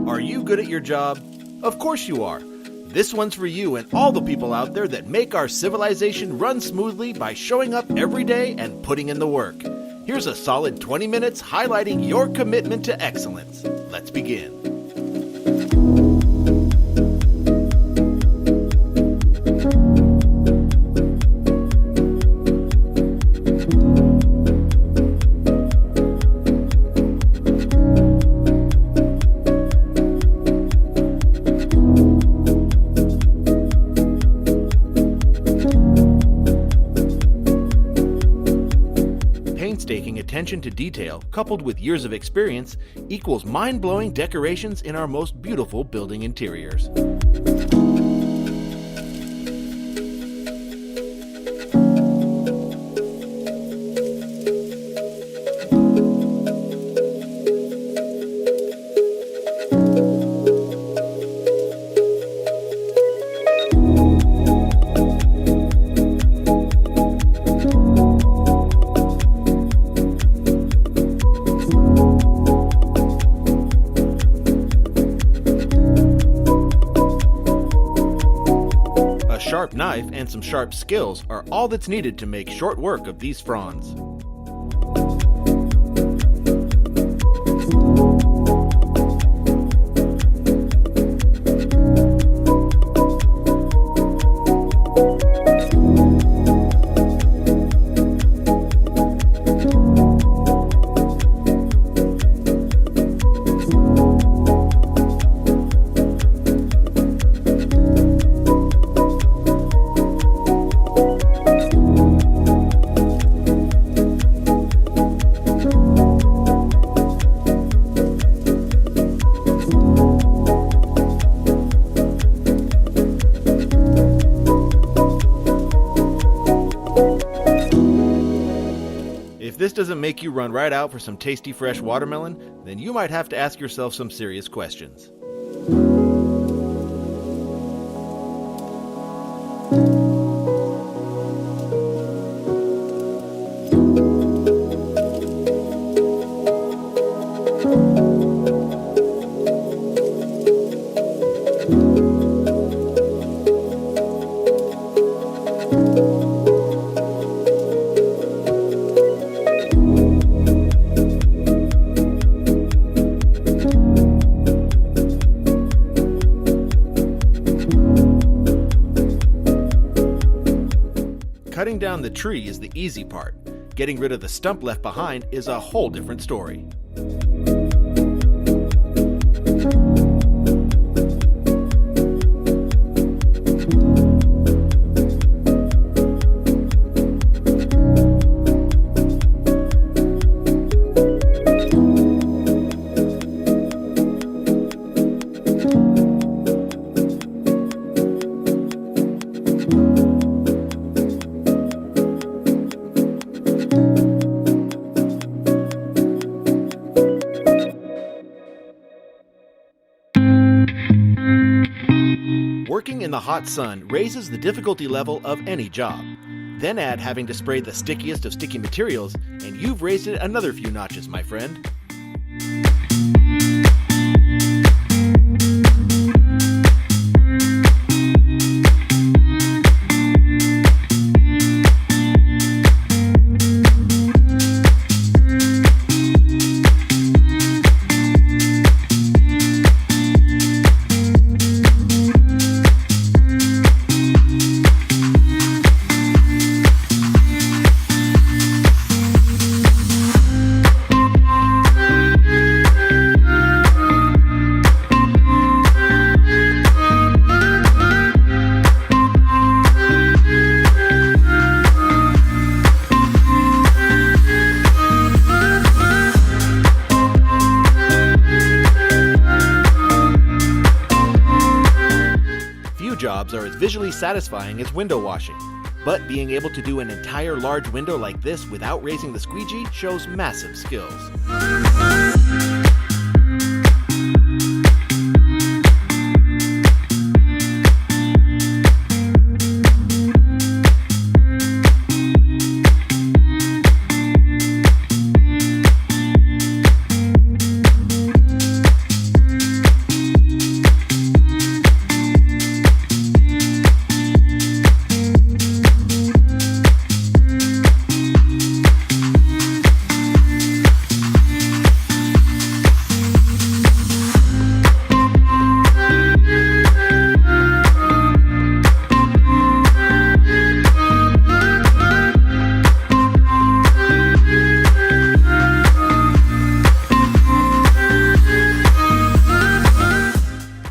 Are you good at your job? Of course you are. This one's for you and all the people out there that make our civilization run smoothly by showing up every day and putting in the work. Here's a solid 20 minutes highlighting your commitment to excellence. Let's begin. Painstaking attention to detail, coupled with years of experience, equals mind-blowing decorations in our most beautiful building interiors. A sharp knife and some sharp skills are all that's needed to make short work of these fronds. If this doesn't make you run right out for some tasty fresh watermelon, then you might have to ask yourself some serious questions. Cutting down the tree is the easy part. Getting rid of the stump left behind is a whole different story. Working in the hot sun raises the difficulty level of any job. Then add having to spray the stickiest of sticky materials, and you've raised it another few notches, my friend. Jobs are as visually satisfying as window washing, but being able to do an entire large window like this without raising the squeegee shows massive skills.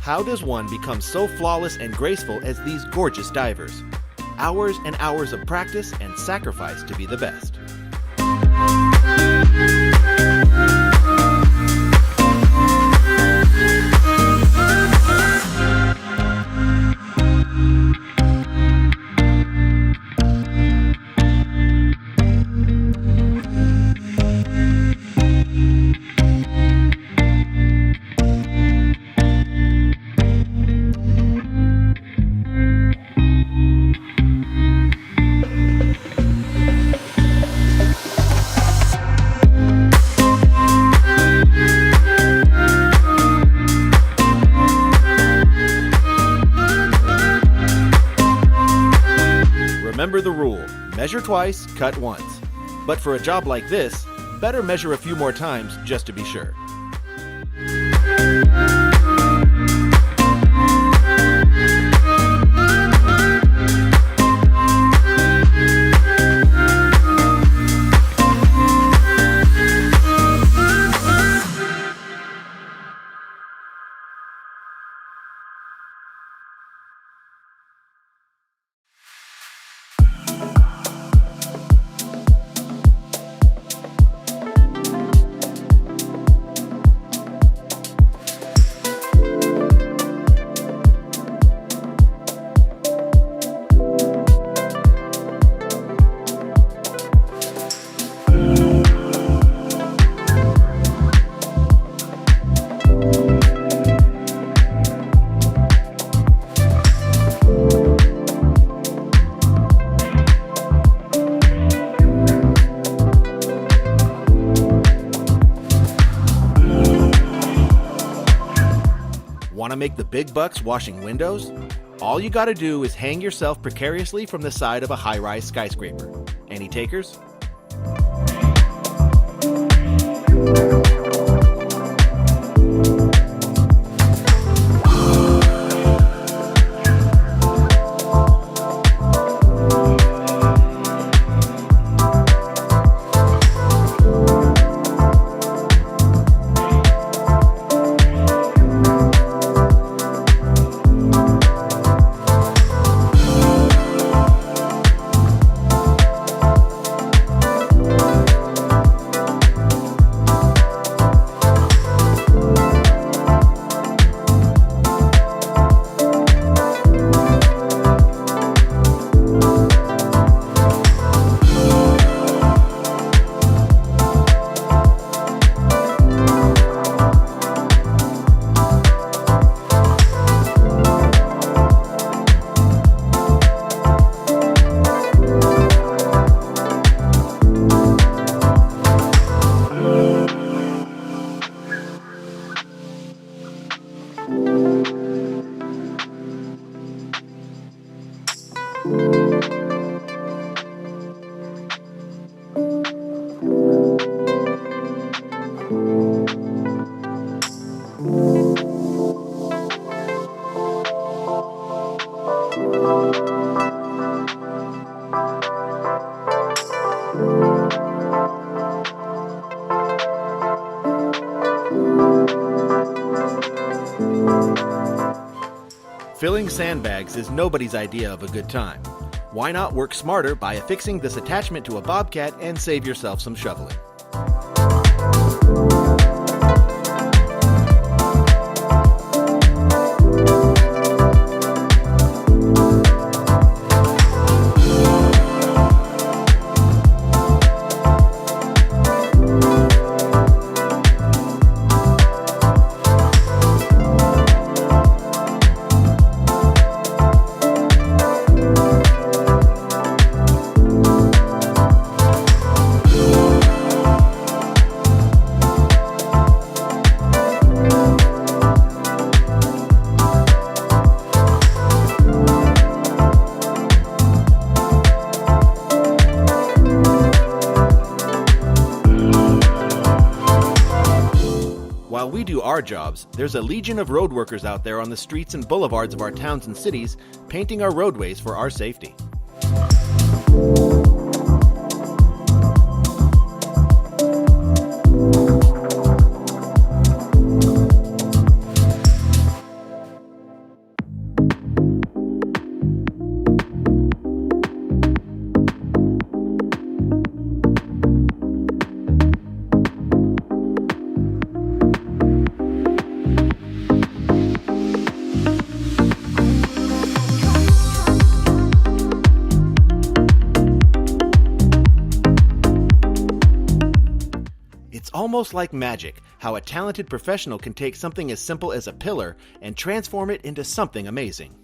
How does one become so flawless and graceful as these gorgeous divers? Hours and hours of practice and sacrifice to be the best. Remember the rule, measure twice, cut once. But for a job like this, better measure a few more times just to be sure. Want to make the big bucks washing windows? All you gotta do is hang yourself precariously from the side of a high-rise skyscraper. Any takers? Filling sandbags is nobody's idea of a good time. Why not work smarter by affixing this attachment to a bobcat and save yourself some shoveling? While we do our jobs, there's a legion of road workers out there on the streets and boulevards of our towns and cities, painting our roadways for our safety. almost like magic how a talented professional can take something as simple as a pillar and transform it into something amazing.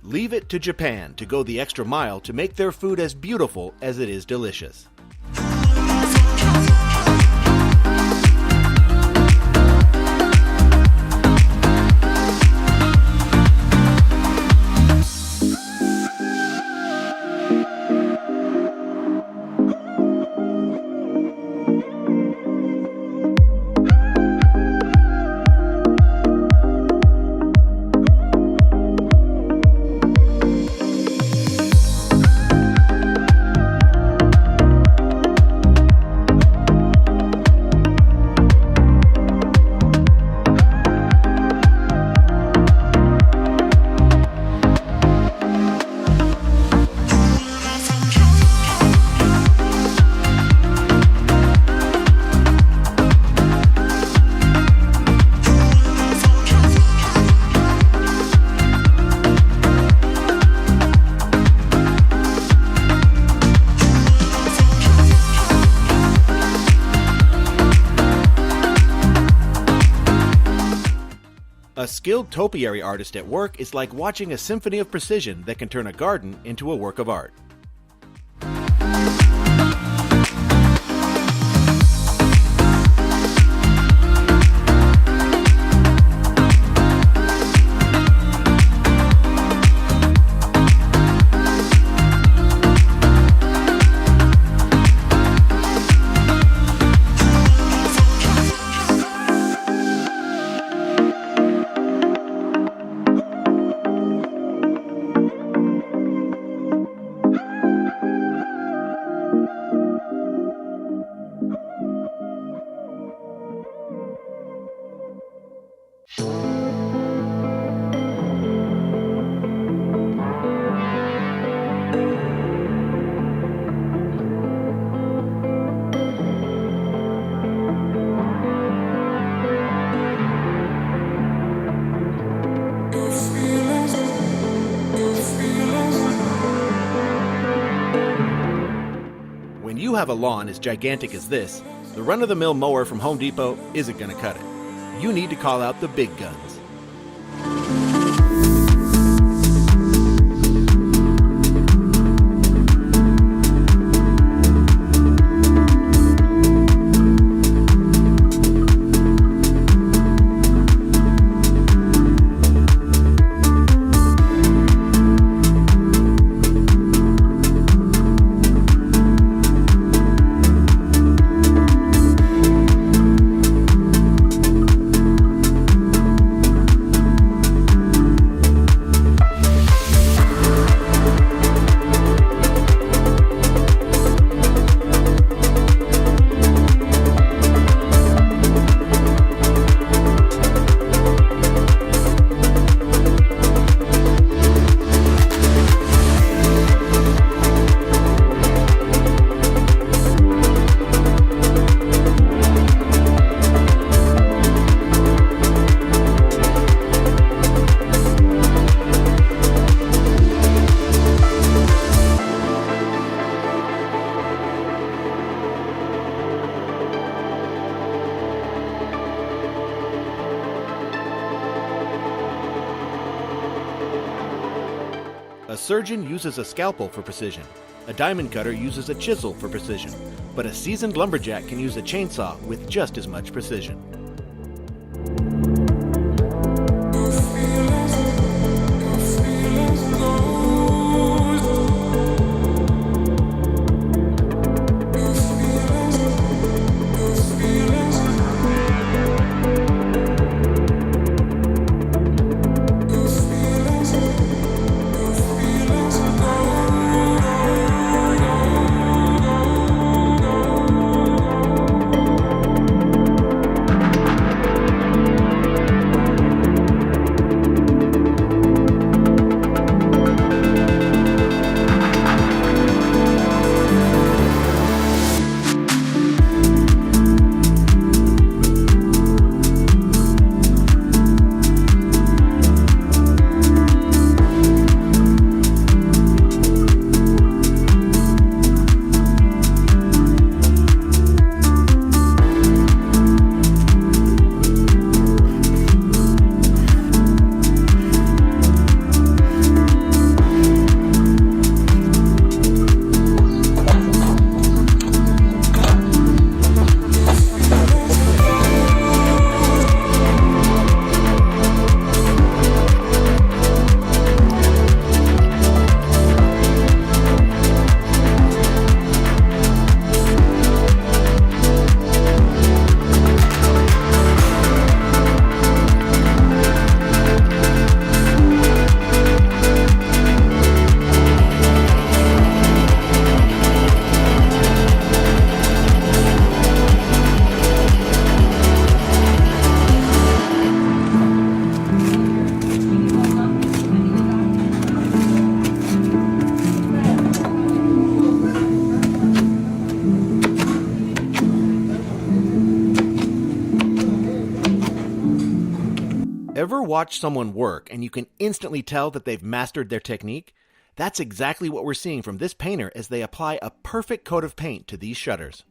Leave it to Japan to go the extra mile to make their food as beautiful as it is delicious. A skilled topiary artist at work is like watching a symphony of precision that can turn a garden into a work of art. When you have a lawn as gigantic as this, the run-of-the-mill mower from Home Depot isn't going to cut it. You need to call out the big guns. A surgeon uses a scalpel for precision. A diamond cutter uses a chisel for precision. But a seasoned lumberjack can use a chainsaw with just as much precision. watch someone work and you can instantly tell that they've mastered their technique? That's exactly what we're seeing from this painter as they apply a perfect coat of paint to these shutters.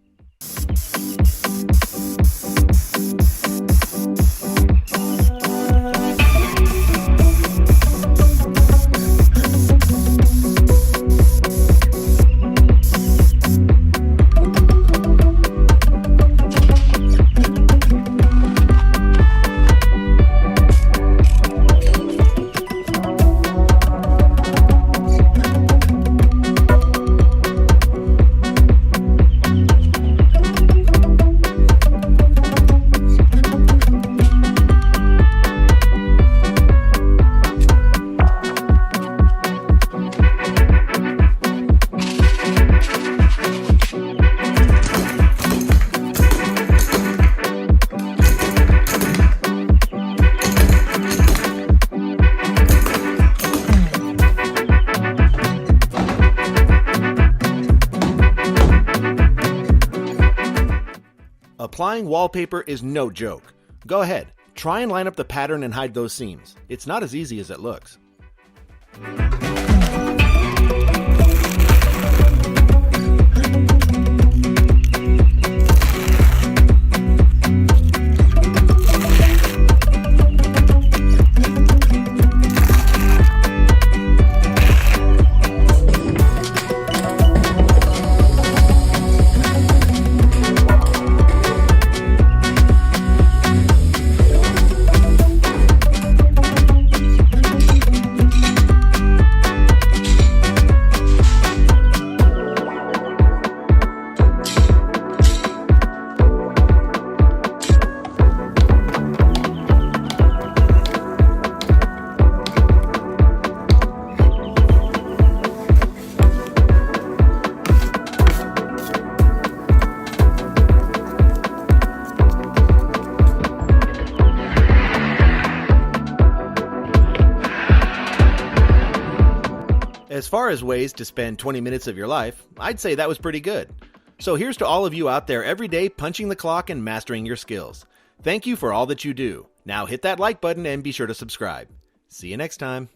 Applying wallpaper is no joke. Go ahead, try and line up the pattern and hide those seams. It's not as easy as it looks. As far as ways to spend 20 minutes of your life, I'd say that was pretty good. So here's to all of you out there every day punching the clock and mastering your skills. Thank you for all that you do. Now hit that like button and be sure to subscribe. See you next time.